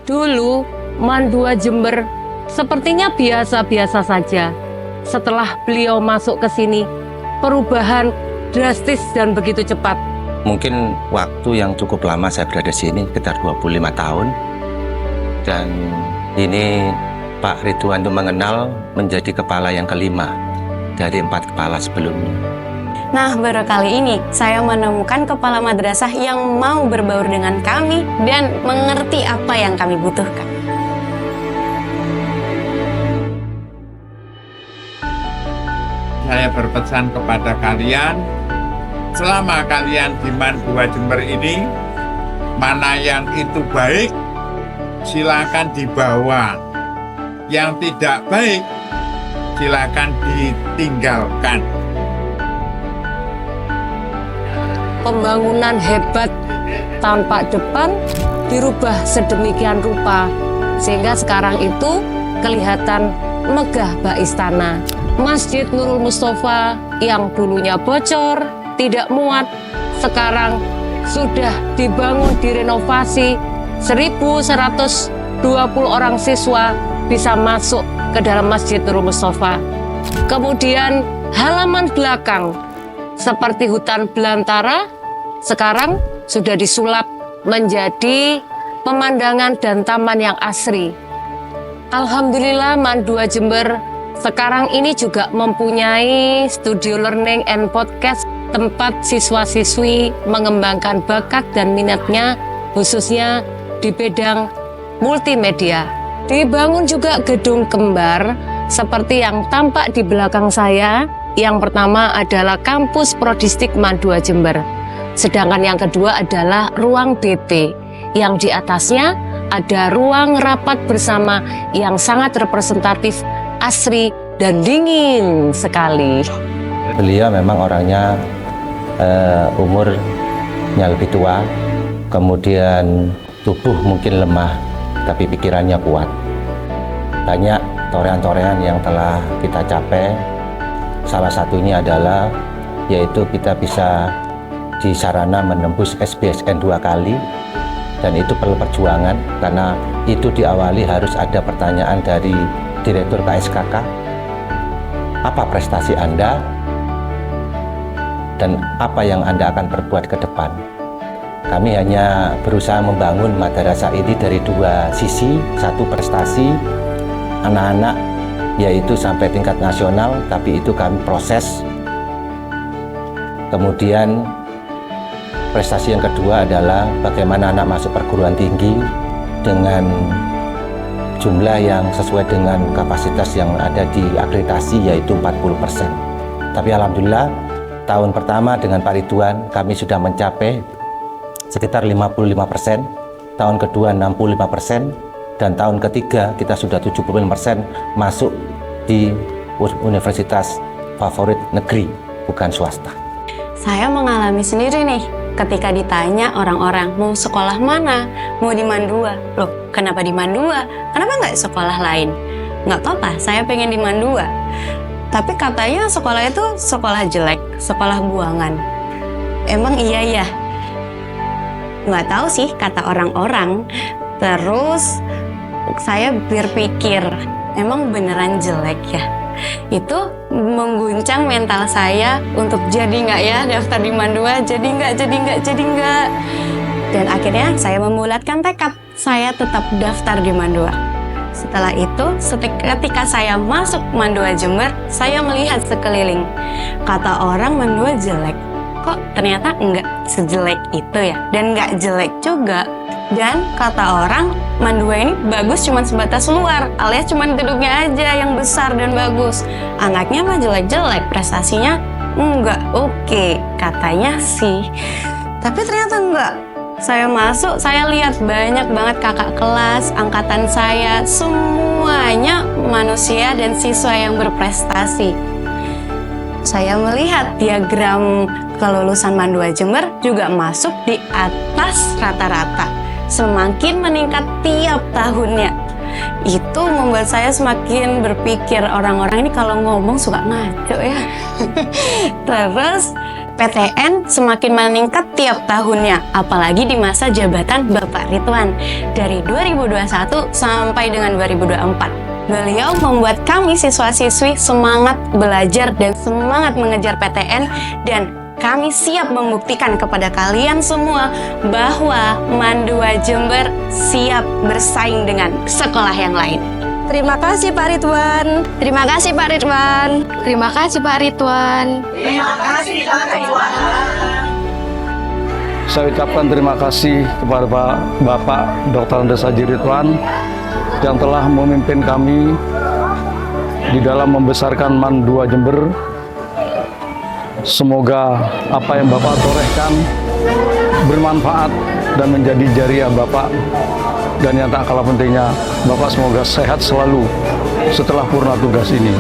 Dulu, Mandua Jember sepertinya biasa-biasa saja. Setelah beliau masuk ke sini, perubahan drastis dan begitu cepat. Mungkin waktu yang cukup lama saya berada di sini, sekitar 25 tahun. Dan ini Pak Ridwan itu mengenal menjadi kepala yang kelima dari 4 kepala sebelumnya. Nah, baru kali ini saya menemukan kepala madrasah yang mau berbaur dengan kami dan mengerti apa yang kami butuhkan. Saya berpesan kepada kalian, selama kalian di Mandua Jember ini, mana yang itu baik, silakan dibawa. Yang tidak baik, silakan ditinggalkan. Pembangunan hebat tanpa depan dirubah sedemikian rupa, sehingga sekarang itu kelihatan megah bak istana. Masjid Nurul Mustafa yang dulunya bocor, tidak muat, sekarang sudah dibangun, direnovasi. 1.120 orang siswa bisa masuk ke dalam Masjid Nurul Mustafa. Kemudian halaman belakang seperti hutan belantara sekarang sudah disulap menjadi pemandangan dan taman yang asri. Alhamdulillah, Mandua Jember sekarang ini juga mempunyai studio learning and podcast, tempat siswa-siswi mengembangkan bakat dan minatnya khususnya di bidang multimedia. Dibangun juga gedung kembar seperti yang tampak di belakang saya. Yang pertama adalah kampus Prodistik Mandua Jember. Sedangkan yang kedua adalah ruang BP, yang di atasnya ada ruang rapat bersama yang sangat representatif, asri, dan dingin sekali. Beliau memang orangnya umurnya lebih tua, kemudian tubuh mungkin lemah, tapi pikirannya kuat. Banyak torehan-torehan yang telah kita capai, salah satunya adalah yaitu kita bisa di Sarana menembus SBSN 2 kali, dan itu perlu perjuangan karena itu diawali harus ada pertanyaan dari Direktur KSKK, apa prestasi Anda dan apa yang Anda akan perbuat ke depan. Kami hanya berusaha membangun madrasah ini dari 2 sisi, satu prestasi anak-anak yaitu sampai tingkat nasional, tapi itu kami proses. Kemudian prestasi yang kedua adalah bagaimana anak masuk perguruan tinggi dengan jumlah yang sesuai dengan kapasitas yang ada di akreditasi, yaitu 40%. Tapi alhamdulillah tahun pertama dengan Pak Ridwan kami sudah mencapai sekitar 55%, tahun kedua 65%, dan tahun ketiga kita sudah 75% masuk di universitas favorit negeri, bukan swasta. Saya mengalami sendiri nih, ketika ditanya orang-orang mau sekolah mana, mau di Mandua. Loh, kenapa di Mandua? Kenapa nggak sekolah lain? Nggak apa-apa, saya pengen di Mandua. Tapi katanya sekolah itu sekolah jelek, sekolah buangan. Emang iya ya? Nggak tahu sih kata orang-orang. Terus saya berpikir, emang beneran jelek ya? Itu mengguncang mental saya untuk jadi nggak ya daftar di Mandua, jadi nggak. Dan akhirnya saya membulatkan tekad, saya tetap daftar di Mandua. Setelah itu, ketika saya masuk Mandua Jember, saya melihat sekeliling. Kata orang Mandua jelek, kok ternyata nggak sejelek itu ya, dan nggak jelek juga. Dan kata orang, Mandua ini bagus cuma sebatas luar, alias cuma gedungnya aja yang besar dan bagus. Anaknya mah jelek-jelek, prestasinya enggak oke, katanya sih. Tapi ternyata enggak. Saya masuk, saya lihat banyak banget kakak kelas, angkatan saya, semuanya manusia dan siswa yang berprestasi. Saya melihat diagram kelulusan Mandua Jember juga masuk di atas rata-rata. Semakin meningkat tiap tahunnya. Itu membuat saya semakin berpikir, orang-orang ini kalau ngomong suka ngaco ya. Terus PTN semakin meningkat tiap tahunnya, apalagi di masa jabatan Bapak Ridwan dari 2021 sampai dengan 2024. Beliau membuat kami siswa-siswi semangat belajar dan semangat mengejar PTN, dan kami siap membuktikan kepada kalian semua bahwa MAN 2 Jember siap bersaing dengan sekolah yang lain. Terima kasih Pak Ridwan. Terima kasih Pak Ridwan. Terima kasih Pak Ridwan. Saya ucapkan terima kasih kepada Bapak Dr. Andes Haji Ridwan yang telah memimpin kami di dalam membesarkan MAN 2 Jember. Semoga apa yang Bapak torehkan bermanfaat dan menjadi jariah Bapak. Dan yang tak kalah pentingnya, Bapak semoga sehat selalu setelah purna tugas ini.